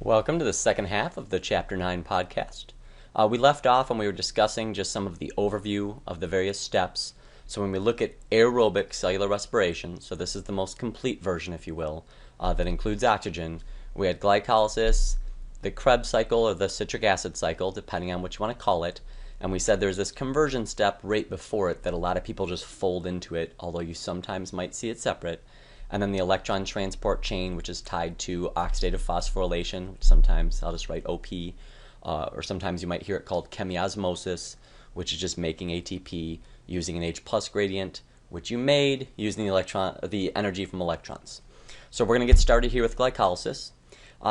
Welcome to the second half of the Chapter 9 podcast. We left off when we were discussing just some of the overview of the various steps. So when we look at aerobic cellular respiration, so this is the most complete version, if you will, that includes oxygen, we had glycolysis, the Krebs cycle or the citric acid cycle, depending on what you want to call it, and we said there's this conversion step right before it that a lot of people just fold into it, although you sometimes might see it separate. And then the electron transport chain, which is tied to oxidative phosphorylation, which sometimes I'll just write OP, or sometimes you might hear it called chemiosmosis, which is just making ATP using an H plus gradient, which you made using the energy from electrons. So we're going to get started here with glycolysis.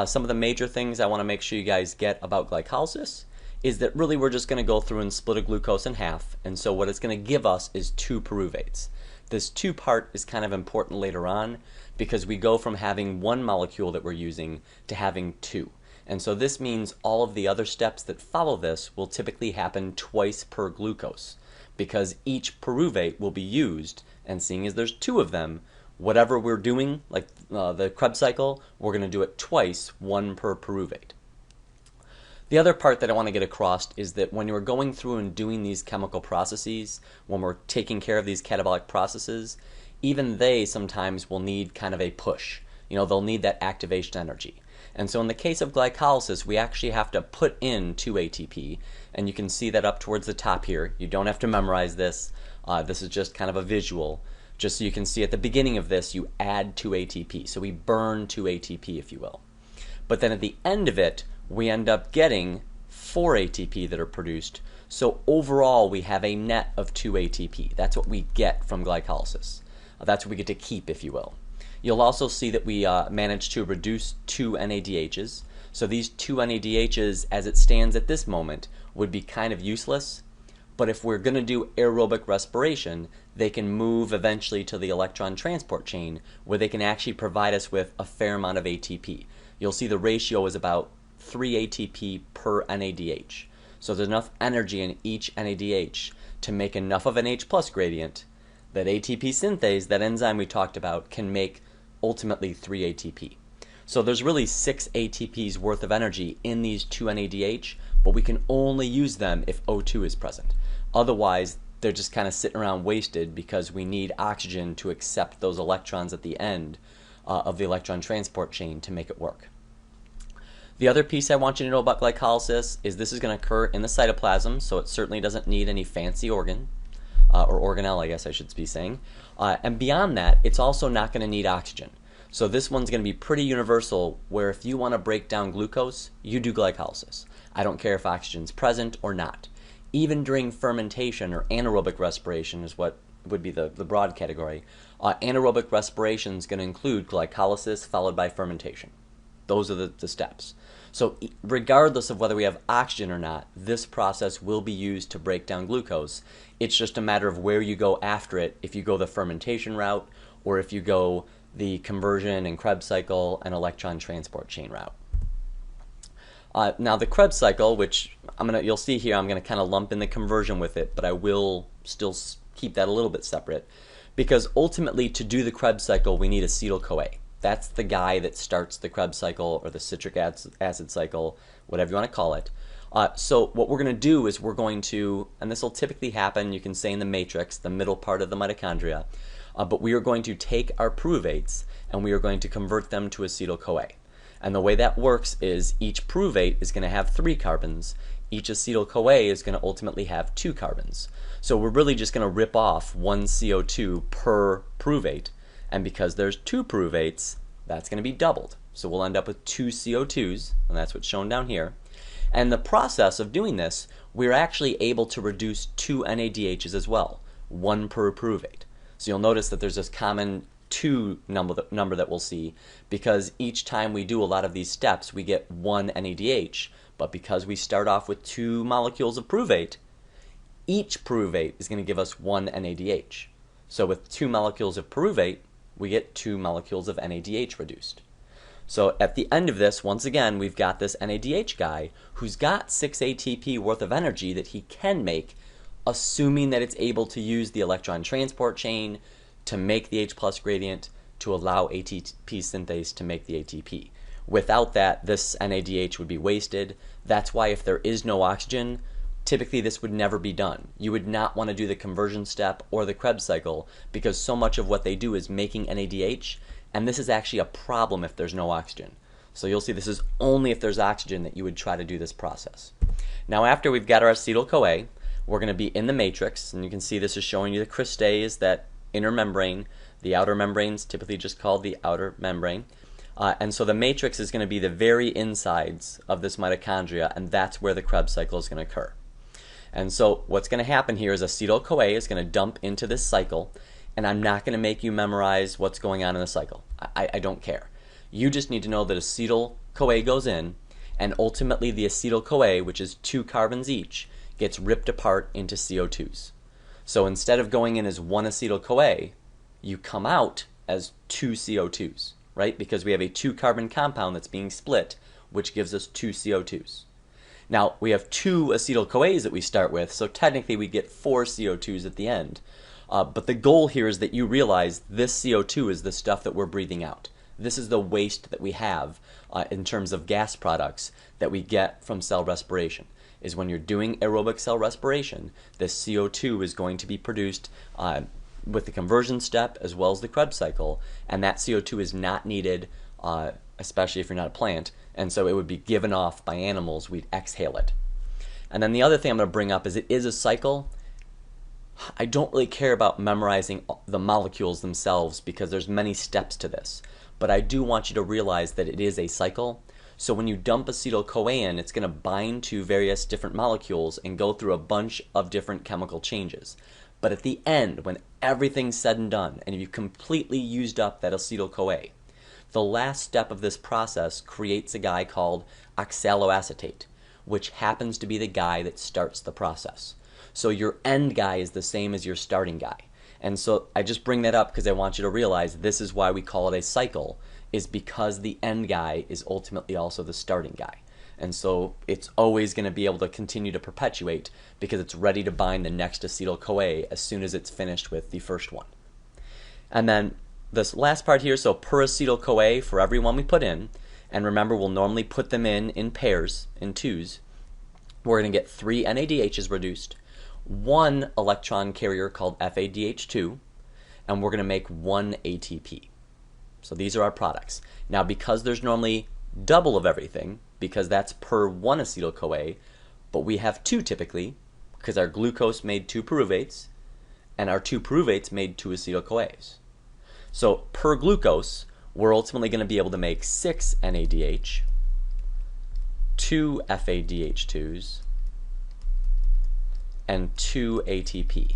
Some of the major things I want to make sure you guys get about glycolysis is that really we're just going to go through and split a glucose in half, and so what it's going to give us is two pyruvates. This two part is kind of important later on because we go from having one molecule that we're using to having two. And so this means all of the other steps that follow this will typically happen twice per glucose because each pyruvate will be used, and seeing as there's two of them, whatever we're doing, like the Krebs cycle, we're going to do it twice, one per pyruvate. The other part that I want to get across is that when you're going through and doing these chemical processes, when we're taking care of these catabolic processes, even they sometimes will need kind of a push. They'll need that activation energy. And so in the case of glycolysis, we actually have to put in 2 ATP, and you can see that up towards the top here. You don't have to memorize this. This is just kind of a visual. Just so you can see at the beginning of this, you add 2 ATP. So we burn 2 ATP, if you will. But then at the end of it, we end up getting 4 ATP that are produced. So overall, we have a net of 2 ATP. That's what we get from glycolysis. That's what we get to keep, if you will. You'll also see that we managed to reduce 2 NADHs. So these 2 NADHs, as it stands at this moment, would be kind of useless. But if we're going to do aerobic respiration, they can move eventually to the electron transport chain where they can actually provide us with a fair amount of ATP. You'll see the ratio is about 3 ATP per NADH. So there's enough energy in each NADH to make enough of an H plus gradient that ATP synthase, that enzyme we talked about, can make ultimately 3 ATP. So there's really 6 ATPs worth of energy in these 2 NADH, but we can only use them if O2 is present. Otherwise, they're just kind of sitting around wasted because we need oxygen to accept those electrons at the end of the electron transport chain to make it work. The other piece I want you to know about glycolysis is this is going to occur in the cytoplasm, so it certainly doesn't need any fancy organ, or organelle, I guess I should be saying. And beyond that, it's also not going to need oxygen. So this one's going to be pretty universal, where if you want to break down glucose, you do glycolysis. I don't care if oxygen's present or not. Even during fermentation or anaerobic respiration is what would be the broad category. Anaerobic respiration is going to include glycolysis followed by fermentation. Those are the steps. So regardless of whether we have oxygen or not, this process will be used to break down glucose. It's just a matter of where you go after it, if you go the fermentation route or if you go the conversion and Krebs cycle and electron transport chain route. Now the Krebs cycle, which you'll see here, I'm going to kind of lump in the conversion with it, but I will still keep that a little bit separate because ultimately to do the Krebs cycle we need acetyl-CoA. That's the guy that starts the Krebs cycle or the citric acid cycle, whatever you want to call it. So what we're going to do is we're going to, and this will typically happen, you can say in the matrix, the middle part of the mitochondria, but we are going to take our pyruvates and we are going to convert them to acetyl-CoA. And the way that works is each pyruvate is going to have 3 carbons. Each acetyl-CoA is going to ultimately have 2 carbons. So we're really just going to rip off 1 CO2 per pyruvate. And because there's 2 pyruvates, that's going to be doubled. So we'll end up with 2 CO2s, and that's what's shown down here. And in the process of doing this, we're actually able to reduce 2 NADHs as well, 1 per pyruvate. So you'll notice that there's this common 2 number that we'll see, because each time we do a lot of these steps, we get 1 NADH, but because we start off with 2 molecules of pyruvate, each pyruvate is going to give us 1 NADH. So with 2 molecules of pyruvate, we get 2 molecules of NADH reduced. So at the end of this, once again, we've got this NADH guy who's got 6 ATP worth of energy that he can make, assuming that it's able to use the electron transport chain to make the H plus gradient to allow ATP synthase to make the ATP. Without that, this NADH would be wasted. That's why if there is no oxygen, typically this would never be done. You would not want to do the conversion step or the Krebs cycle because so much of what they do is making NADH, and this is actually a problem if there's no oxygen. So you'll see this is only if there's oxygen that you would try to do this process. Now after we've got our acetyl-CoA, we're going to be in the matrix, and you can see this is showing you the cristae is that inner membrane. The outer membrane is typically just called the outer membrane. And so the matrix is going to be the very insides of this mitochondria, and that's where the Krebs cycle is going to occur. And so what's going to happen here is acetyl-CoA is going to dump into this cycle, and I'm not going to make you memorize what's going on in the cycle. I don't care. You just need to know that acetyl-CoA goes in, and ultimately the acetyl-CoA, which is 2 carbons each, gets ripped apart into CO2s. So instead of going in as 1 acetyl-CoA, you come out as 2 CO2s, right? Because we have a 2-carbon compound that's being split, which gives us 2 CO2s. Now, we have 2 acetyl-CoAs that we start with, so technically we get 4 CO2s at the end. But the goal here is that you realize this CO2 is the stuff that we're breathing out. This is the waste that we have in terms of gas products that we get from cell respiration. Is when you're doing aerobic cell respiration, this CO2 is going to be produced with the conversion step as well as the Krebs cycle, and that CO2 is not needed, especially if you're not a plant, and so it would be given off by animals. We'd exhale it. And then the other thing I'm going to bring up is it is a cycle. I don't really care about memorizing the molecules themselves because there's many steps to this, but I do want you to realize that it is a cycle. So when you dump acetyl-CoA in, it's going to bind to various different molecules and go through a bunch of different chemical changes. But at the end, when everything's said and done, and you've completely used up that acetyl-CoA, the last step of this process creates a guy called oxaloacetate, which happens to be the guy that starts the process. So your end guy is the same as your starting guy. And so I just bring that up because I want you to realize this is why we call it a cycle, is because the end guy is ultimately also the starting guy. And so it's always going to be able to continue to perpetuate because it's ready to bind the next acetyl-CoA as soon as it's finished with the first one. And then this last part here, so per acetyl-CoA for every one we put in, and remember we'll normally put them in pairs, in twos, we're going to get 3 NADHs reduced, 1 electron carrier called FADH2, and we're going to make 1 ATP. So these are our products. Now because there's normally double of everything, because that's per 1 acetyl-CoA, but we have 2 typically, because our glucose made 2 pyruvates, and our 2 pyruvates made 2 acetyl-CoAs. So per glucose, we're ultimately going to be able to make 6 NADH, 2 FADH2s, and 2 ATP.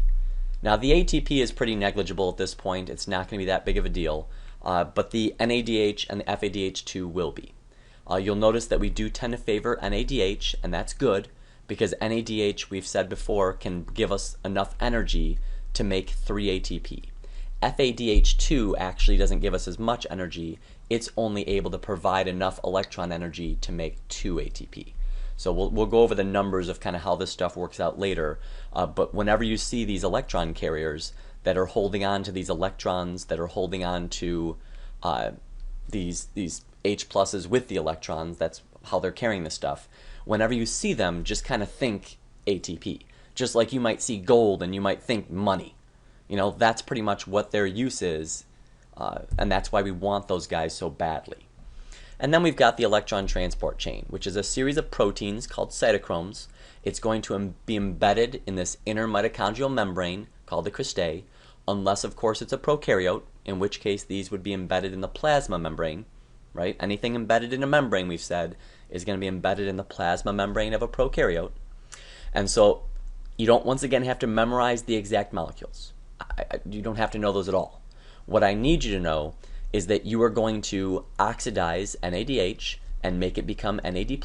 Now the ATP is pretty negligible at this point. It's not going to be that big of a deal, but the NADH and the FADH2 will be. You'll notice that we do tend to favor NADH, and that's good because NADH, we've said before, can give us enough energy to make 3 ATP. FADH2 actually doesn't give us as much energy. It's only able to provide enough electron energy to make 2 ATP. So we'll go over the numbers of kind of how this stuff works out later, but whenever you see these electron carriers that are holding on to these electrons, that are holding on to these H pluses with the electrons, that's how they're carrying this stuff. Whenever you see them, just kind of think ATP. Just like you might see gold and you might think money. You know, that's pretty much what their use is, and that's why we want those guys so badly. And then we've got the electron transport chain, which is a series of proteins called cytochromes. It's going to be embedded in this inner mitochondrial membrane called the cristae, unless of course it's a prokaryote, in which case these would be embedded in the plasma membrane, right? Anything embedded in a membrane, we've said, is going to be embedded in the plasma membrane of a prokaryote. And so you don't once again have to memorize the exact molecules. You don't have to know those at all. What I need you to know is that you are going to oxidize NADH and make it become NAD+.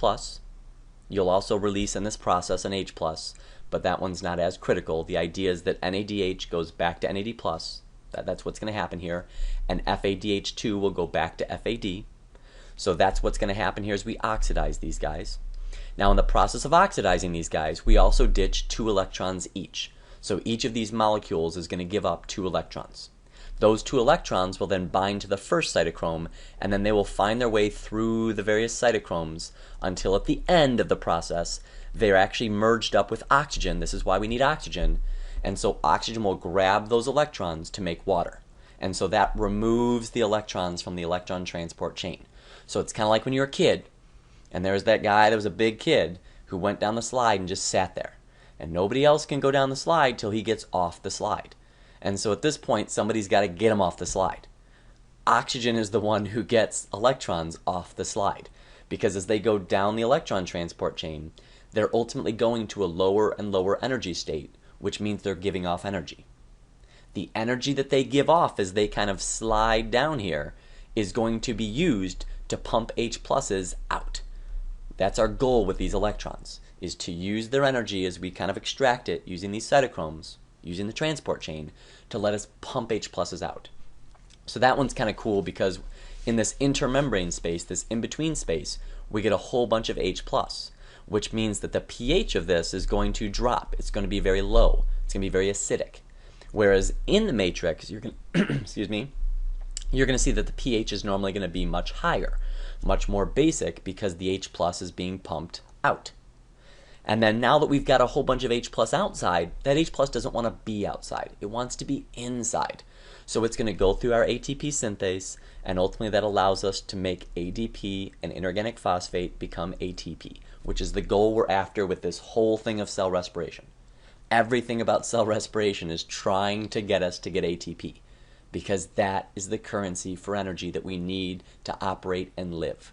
You'll also release in this process an H+, but that one's not as critical. The idea is that NADH goes back to NAD+. That's what's going to happen here. And FADH2 will go back to FAD. So that's what's going to happen here as we oxidize these guys. Now in the process of oxidizing these guys, we also ditch 2 electrons each. So each of these molecules is going to give up 2 electrons. Those two electrons will then bind to the first cytochrome, and then they will find their way through the various cytochromes until at the end of the process, they're actually merged up with oxygen. This is why we need oxygen. And so oxygen will grab those electrons to make water. And so that removes the electrons from the electron transport chain. So it's kind of like when you're a kid, and there's that guy that was a big kid who went down the slide and just sat there. And nobody else can go down the slide till he gets off the slide. And so at this point, somebody's got to get him off the slide. Oxygen is the one who gets electrons off the slide, because as they go down the electron transport chain, they're ultimately going to a lower and lower energy state, which means they're giving off energy. The energy that they give off as they kind of slide down here is going to be used to pump H pluses out. That's our goal with these electrons, is to use their energy as we kind of extract it using these cytochromes, using the transport chain, to let us pump H pluses out. So that one's kind of cool because in this intermembrane space, this in-between space, we get a whole bunch of H plus, which means that the pH of this is going to drop. It's going to be very low. It's going to be very acidic. Whereas in the matrix, you're going excuse me, you're going to see that the pH is normally going to be much higher, much more basic, because the H plus is being pumped out. And then now that we've got a whole bunch of H plus outside, that H plus doesn't want to be outside. It wants to be inside. So it's going to go through our ATP synthase, and ultimately that allows us to make ADP and inorganic phosphate become ATP, which is the goal we're after with this whole thing of cell respiration. Everything about cell respiration is trying to get us to get ATP, because that is the currency for energy that we need to operate and live.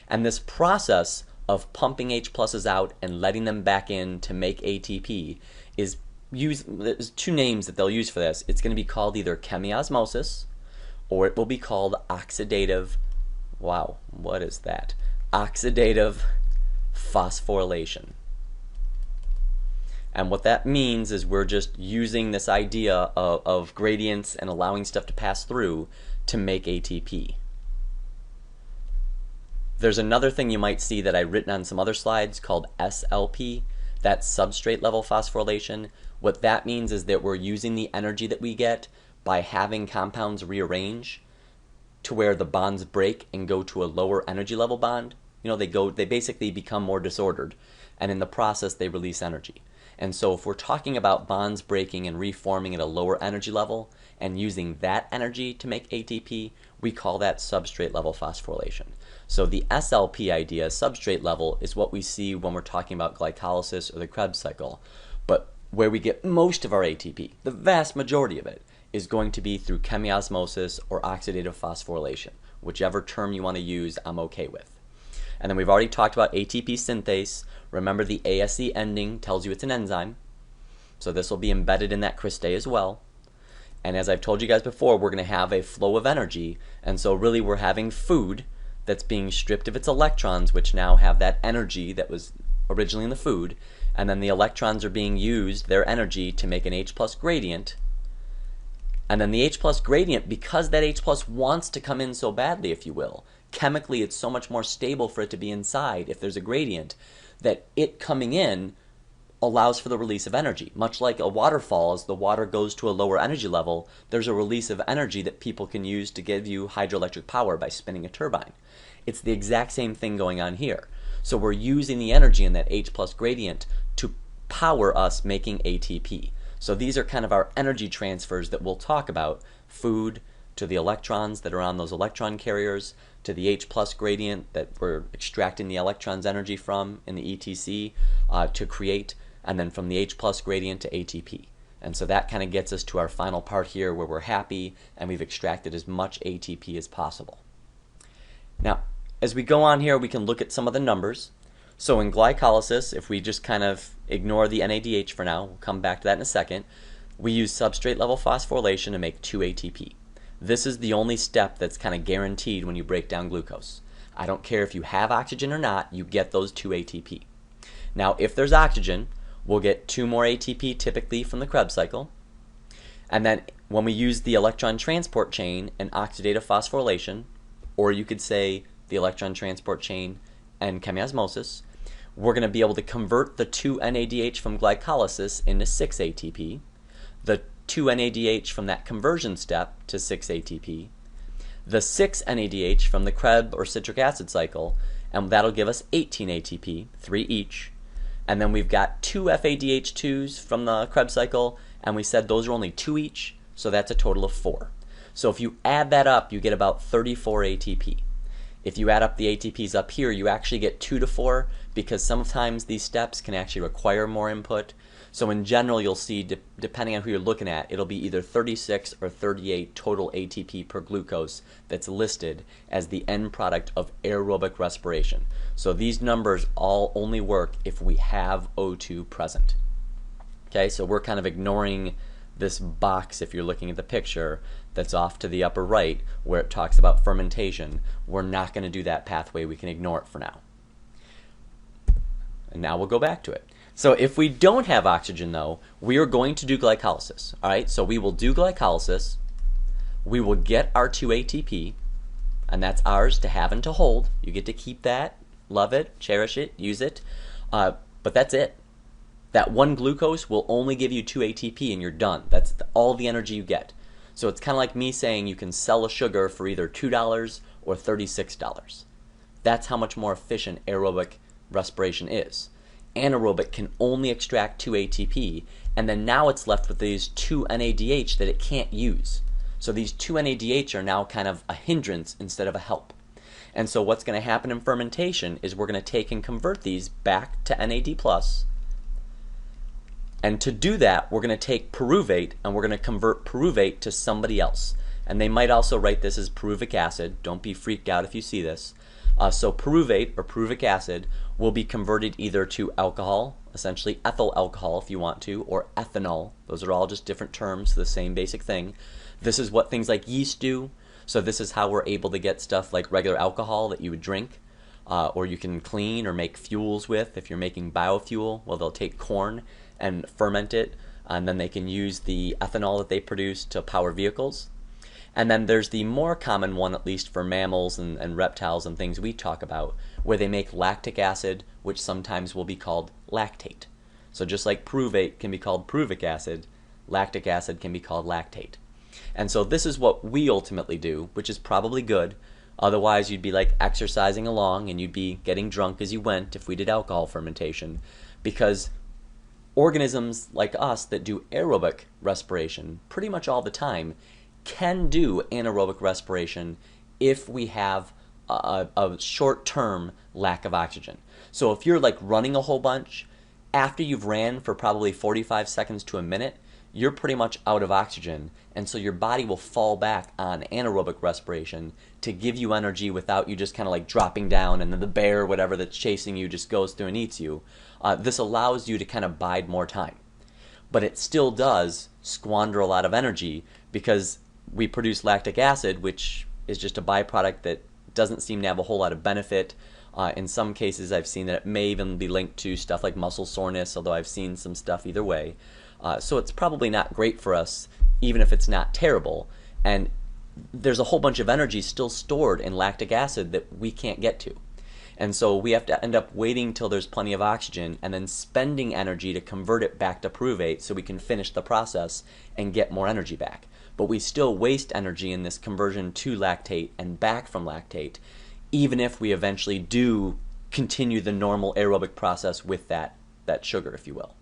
And this process of pumping H pluses out and letting them back in to make ATP is there's two names that they'll use for this. It's going to be called either chemiosmosis, or it will be called oxidative, wow, what is that? Oxidative phosphorylation. And what that means is we're just using this idea of gradients and allowing stuff to pass through to make ATP. There's another thing you might see that I've written on some other slides called SLP. That's substrate level phosphorylation. What that means is that we're using the energy that we get by having compounds rearrange to where the bonds break and go to a lower energy level bond. You know, they basically become more disordered, and in the process they release energy. And so if we're talking about bonds breaking and reforming at a lower energy level and using that energy to make ATP, we call that substrate level phosphorylation. So the SLP idea, substrate level, is what we see when we're talking about glycolysis or the Krebs cycle. But where we get most of our ATP, the vast majority of it, is going to be through chemiosmosis or oxidative phosphorylation. Whichever term you want to use, I'm okay with. And then we've already talked about ATP synthase. Remember, the ASE ending tells you it's an enzyme. So this will be embedded in that cristae as well. And as I've told you guys before, we're going to have a flow of energy. And so really we're having food that's being stripped of its electrons, which now have that energy that was originally in the food. And then the electrons are being used, their energy, to make an H plus gradient. And then the H plus gradient, because that H plus wants to come in so badly, if you will, chemically it's so much more stable for it to be inside if there's a gradient, that it coming in allows for the release of energy. Much like a waterfall, as the water goes to a lower energy level, there's a release of energy that people can use to give you hydroelectric power by spinning a turbine. It's the exact same thing going on here. So we're using the energy in that H plus gradient to power us making ATP. So these are kind of our energy transfers that we'll talk about. Food to the electrons that are on those electron carriers, to the H plus gradient that we're extracting the electrons' energy from in the ETC to create, and then from the H plus gradient to ATP. And so that kind of gets us to our final part here where we're happy and we've extracted as much ATP as possible. Now, as we go on here, we can look at some of the numbers. So in glycolysis, if we just kind of ignore the NADH for now, we'll come back to that in a second, we use substrate level phosphorylation to make 2 ATP. This is the only step that's kind of guaranteed when you break down glucose. I don't care if you have oxygen or not, you get those 2 ATP. Now, if there's oxygen, we'll get 2 more ATP typically from the Krebs cycle. And then when we use the electron transport chain and oxidative phosphorylation, or you could say the electron transport chain and chemiosmosis, we're going to be able to convert the 2 NADH from glycolysis into 6 ATP. The 2 NADH from that conversion step to 6 ATP, the 6 NADH from the Krebs or citric acid cycle, and that'll give us 18 ATP, 3 each. And then we've got 2 FADH2s from the Krebs cycle, and we said those are only 2 each, so that's a total of 4. So if you add that up, you get about 34 ATP. If you add up the ATPs up here, you actually get 2 to 4 because sometimes these steps can actually require more input. So in general, you'll see, depending on who you're looking at, it'll be either 36 or 38 total ATP per glucose that's listed as the end product of aerobic respiration. So these numbers all only work if we have O2 present. Okay, so we're kind of ignoring this box, if you're looking at the picture, that's off to the upper right where it talks about fermentation. We're not going to do that pathway. We can ignore it for now. And now we'll go back to it. So if we don't have oxygen, though, we are going to do glycolysis. All right, so we will do glycolysis. We will get our 2 ATP, and that's ours to have and to hold. You get to keep that, love it, cherish it, use it, but that's it. That one glucose will only give you 2 ATP and you're done. That's all the energy you get. So it's kind of like me saying you can sell a sugar for either $2 or $36. That's how much more efficient aerobic respiration is. Anaerobic can only extract 2 ATP, and then now it's left with these 2 NADH that it can't use. So these 2 NADH are now kind of a hindrance instead of a help. And so what's going to happen in fermentation is we're going to take and convert these back to NAD+. And to do that, we're going to take pyruvate and we're going to convert pyruvate to somebody else. And they might also write this as pyruvic acid. Don't be freaked out if you see this. So pyruvate or pyruvic acid will be converted either to alcohol, essentially ethyl alcohol if you want to, or ethanol. Those are all just different terms for the same basic thing. This is what things like yeast do. So this is how we're able to get stuff like regular alcohol that you would drink, or you can clean or make fuels with. If you're making biofuel, well, they'll take corn and ferment it, and then they can use the ethanol that they produce to power vehicles. And then there's the more common one, at least for mammals and reptiles and things we talk about, where they make lactic acid, which sometimes will be called lactate. So just like pyruvate can be called pyruvic acid, lactic acid can be called lactate. And so this is what we ultimately do, which is probably good. Otherwise, you'd be like exercising along and you'd be getting drunk as you went if we did alcohol fermentation, because organisms like us that do aerobic respiration pretty much all the time can do anaerobic respiration if we have a short-term lack of oxygen. So if you're like running a whole bunch, after you've ran for probably 45 seconds to a minute, you're pretty much out of oxygen, and so your body will fall back on anaerobic respiration to give you energy without you just kind of like dropping down and then the bear or whatever that's chasing you just goes through and eats you. This allows you to kind of bide more time. But it still does squander a lot of energy because we produce lactic acid, which is just a byproduct that doesn't seem to have a whole lot of benefit. In some cases, I've seen that it may even be linked to stuff like muscle soreness, although I've seen some stuff either way. So it's probably not great for us, even if it's not terrible. And there's a whole bunch of energy still stored in lactic acid that we can't get to. And so we have to end up waiting till there's plenty of oxygen and then spending energy to convert it back to pyruvate so we can finish the process and get more energy back. But we still waste energy in this conversion to lactate and back from lactate, even if we eventually do continue the normal aerobic process with that sugar, if you will.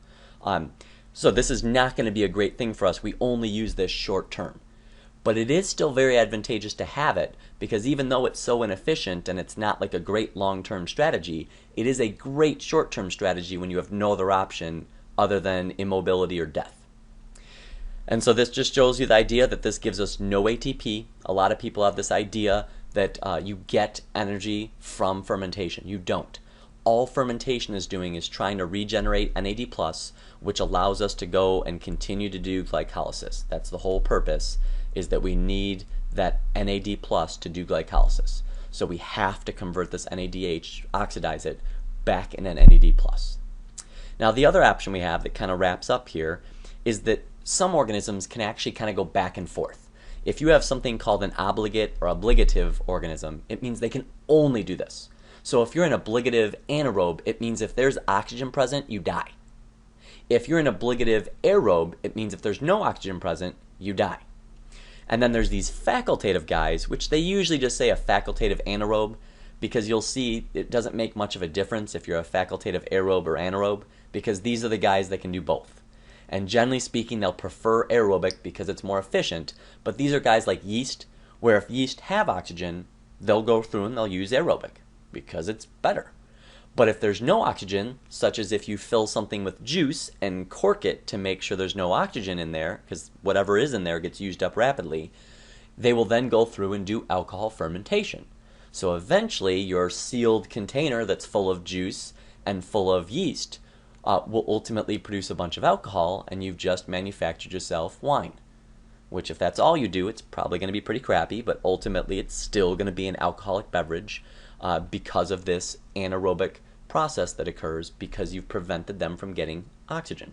So this is not going to be a great thing for us. We only use this short term. But it is still very advantageous to have it, because even though it's so inefficient and it's not like a great long-term strategy, it is a great short-term strategy when you have no other option other than immobility or death. And so this just shows you the idea that this gives us no ATP. A lot of people have this idea that you get energy from fermentation. You don't. All fermentation is doing is trying to regenerate NAD+, which allows us to go and continue to do glycolysis. That's the whole purpose, is that we need that NAD+ to do glycolysis. So we have to convert this NADH, oxidize it, back in an NAD+. Now the other option we have that kind of wraps up here is that some organisms can actually kind of go back and forth. If you have something called an obligate or obligative organism, it means they can only do this. So if you're an obligative anaerobe, it means if there's oxygen present, you die. If you're an obligative aerobe, it means if there's no oxygen present, you die. And then there's these facultative guys, which they usually just say a facultative anaerobe, because you'll see it doesn't make much of a difference if you're a facultative aerobe or anaerobe, because these are the guys that can do both. And generally speaking, they'll prefer aerobic because it's more efficient, but these are guys like yeast, where if yeast have oxygen, they'll go through and they'll use aerobic because it's better. But if there's no oxygen, such as if you fill something with juice and cork it to make sure there's no oxygen in there, because whatever is in there gets used up rapidly, they will then go through and do alcohol fermentation. So eventually your sealed container that's full of juice and full of yeast will ultimately produce a bunch of alcohol, and you've just manufactured yourself wine. Which, if that's all you do, it's probably going to be pretty crappy, but ultimately it's still going to be an alcoholic beverage because of this anaerobic process that occurs because you've prevented them from getting oxygen.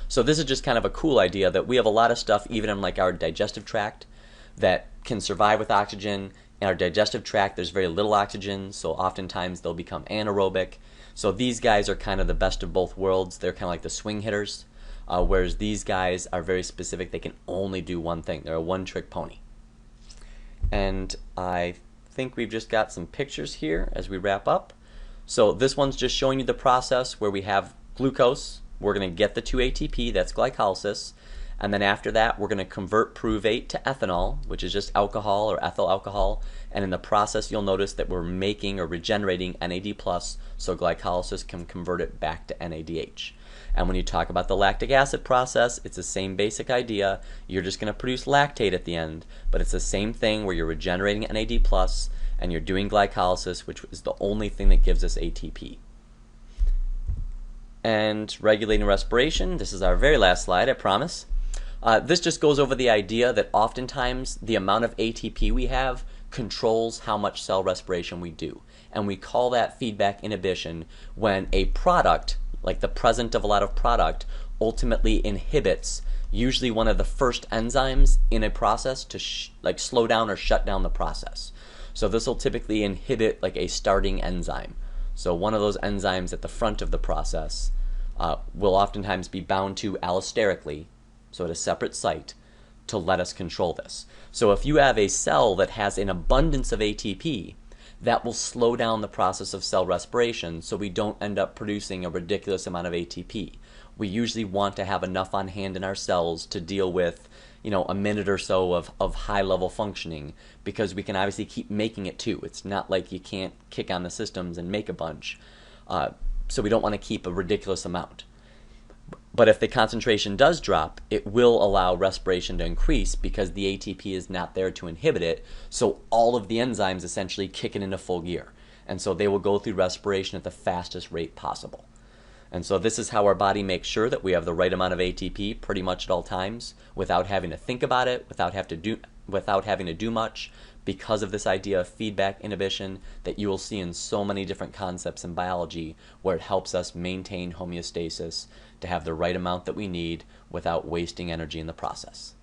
So this is just kind of a cool idea that we have a lot of stuff, even in like our digestive tract, that can survive with oxygen. In our digestive tract, there's very little oxygen, so oftentimes they'll become anaerobic. So these guys are kind of the best of both worlds. They're kind of like the swing hitters, whereas these guys are very specific. They can only do one thing. They're a one-trick pony. And I think we've just got some pictures here as we wrap up. So this one's just showing you the process where we have glucose. We're going to get the 2-ATP, that's glycolysis. And then after that, we're going to convert pyruvate to ethanol, which is just alcohol or ethyl alcohol. And in the process, you'll notice that we're making or regenerating NAD+, so glycolysis can convert it back to NADH. And when you talk about the lactic acid process, it's the same basic idea. You're just going to produce lactate at the end, but it's the same thing where you're regenerating NAD+, and you're doing glycolysis, which is the only thing that gives us ATP. And regulating respiration, this is our very last slide, I promise. This just goes over the idea that oftentimes the amount of ATP we have controls how much cell respiration we do. And we call that feedback inhibition when a product, like the present of a lot of product, ultimately inhibits usually one of the first enzymes in a process to slow down or shut down the process. So this will typically inhibit like a starting enzyme. So one of those enzymes at the front of the process will oftentimes be bound to allosterically, so at a separate site, to let us control this. So if you have a cell that has an abundance of ATP, that will slow down the process of cell respiration so we don't end up producing a ridiculous amount of ATP. We usually want to have enough on hand in our cells to deal with, a minute or so of high-level functioning, because we can obviously keep making it too. It's not like you can't kick on the systems and make a bunch. So we don't want to keep a ridiculous amount. But if the concentration does drop, it will allow respiration to increase because the ATP is not there to inhibit it. So all of the enzymes essentially kick it into full gear. And so they will go through respiration at the fastest rate possible. And so this is how our body makes sure that we have the right amount of ATP pretty much at all times without having to think about it, without having to do much, because of this idea of feedback inhibition that you will see in so many different concepts in biology where it helps us maintain homeostasis to have the right amount that we need without wasting energy in the process.